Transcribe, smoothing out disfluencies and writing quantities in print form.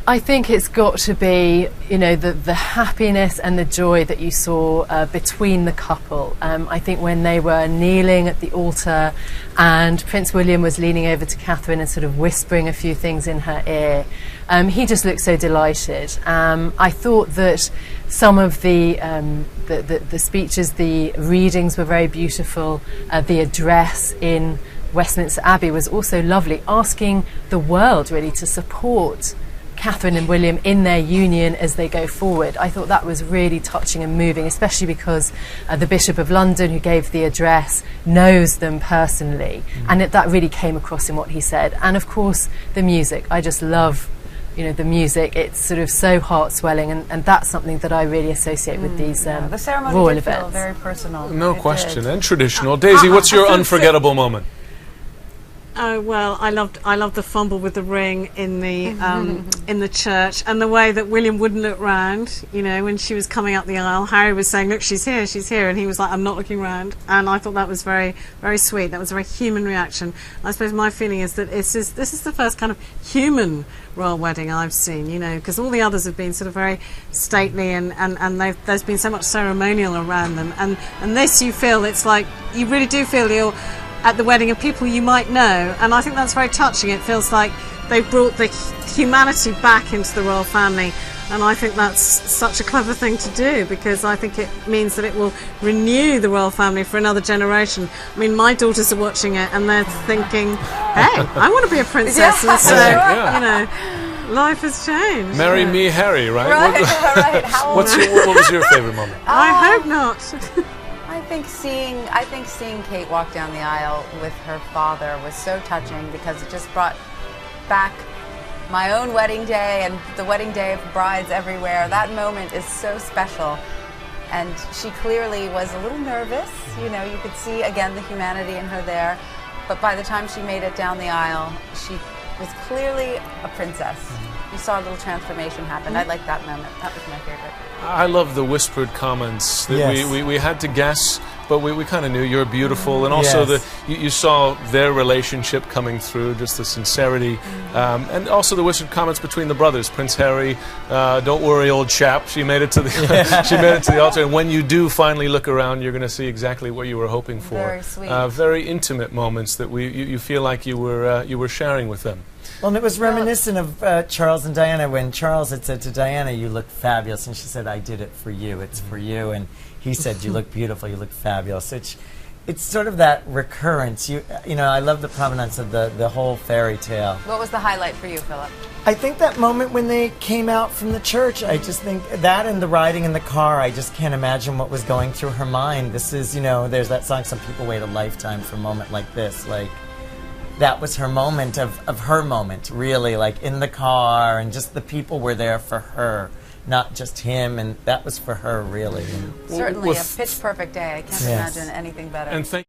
I think it's got to be, you know, the happiness and the joy that you saw between the couple. I think when they were kneeling at the altar and Prince William was leaning over to Catherine and sort of whispering a few things in her ear, he just looked so delighted. I thought that some of the speeches, the readings were very beautiful. The address in Westminster Abbey was also lovely, asking the world really to support Catherine and William in their union as they go forward. I thought that was really touching and moving, especially because the Bishop of London, who gave the address, knows them personally, and that really came across in what he said. And of course, the music. I just love, you know, the music. It's sort of so heart-swelling, and that's something that I really associate with these the ceremony royal did events. feel very personal. No question, and traditional. Daisy, what's your unforgettable moment? Oh well, I loved the fumble with the ring in the church, and the way that William wouldn't look round. You know, when she was coming up the aisle, Harry was saying, "Look, she's here," and he was like, "I'm not looking round." And I thought that was very, very sweet. That was a very human reaction. I suppose my feeling is that this is the first kind of human royal wedding I've seen. You know, because all the others have been sort of very stately, and there's been so much ceremonial around them, and this you feel it's like you really do feel you're at the wedding of people you might know, and I think that's very touching. It feels like they've brought the humanity back into the royal family, and I think that's such a clever thing to do, because I think it means that it will renew the royal family for another generation. I mean, my daughters are watching it and they're thinking, hey, I want to be a princess. Yeah, and so, yeah. you know, life has changed. Marry me, Harry, right? Right, right. How old? What was your favorite moment? I hope not. I think seeing Kate walk down the aisle with her father was so touching, because it just brought back my own wedding day and the wedding day of brides everywhere. That moment is so special, and she clearly was a little nervous. You know, you could see again the humanity in her there, but by the time she made it down the aisle, she was clearly a princess. You saw a little transformation happen. I liked that moment. That was my favorite. I love the whispered comments that Yes. we had to guess, but we kind of knew you're beautiful, and also you saw their relationship coming through, just the sincerity, and also the whispered comments between the brothers. Prince Harry, don't worry, old chap. She made it to the she made it to the altar, and when you do finally look around, you're going to see exactly what you were hoping for. Very sweet. Very intimate moments that you feel like you were sharing with them. Well, and it was reminiscent of Charles and Diana, when Charles had said to Diana, "You look fabulous," and she said, "I did it for you. It's for you." And he said, "You look beautiful. You look fabulous." It's sort of that recurrence. You know, I love the provenance of the whole fairy tale. What was the highlight for you, Philip? I think that moment when they came out from the church, I just think that, and the riding in the car, I just can't imagine what was going through her mind. This is, you know, there's that song, "Some People Wait a Lifetime for a Moment Like This." Like, that was her moment of her moment, really, like in the car, and just the people were there for her, not just him, and that was for her, really. Certainly a pitch perfect day. I can't imagine anything better. And thank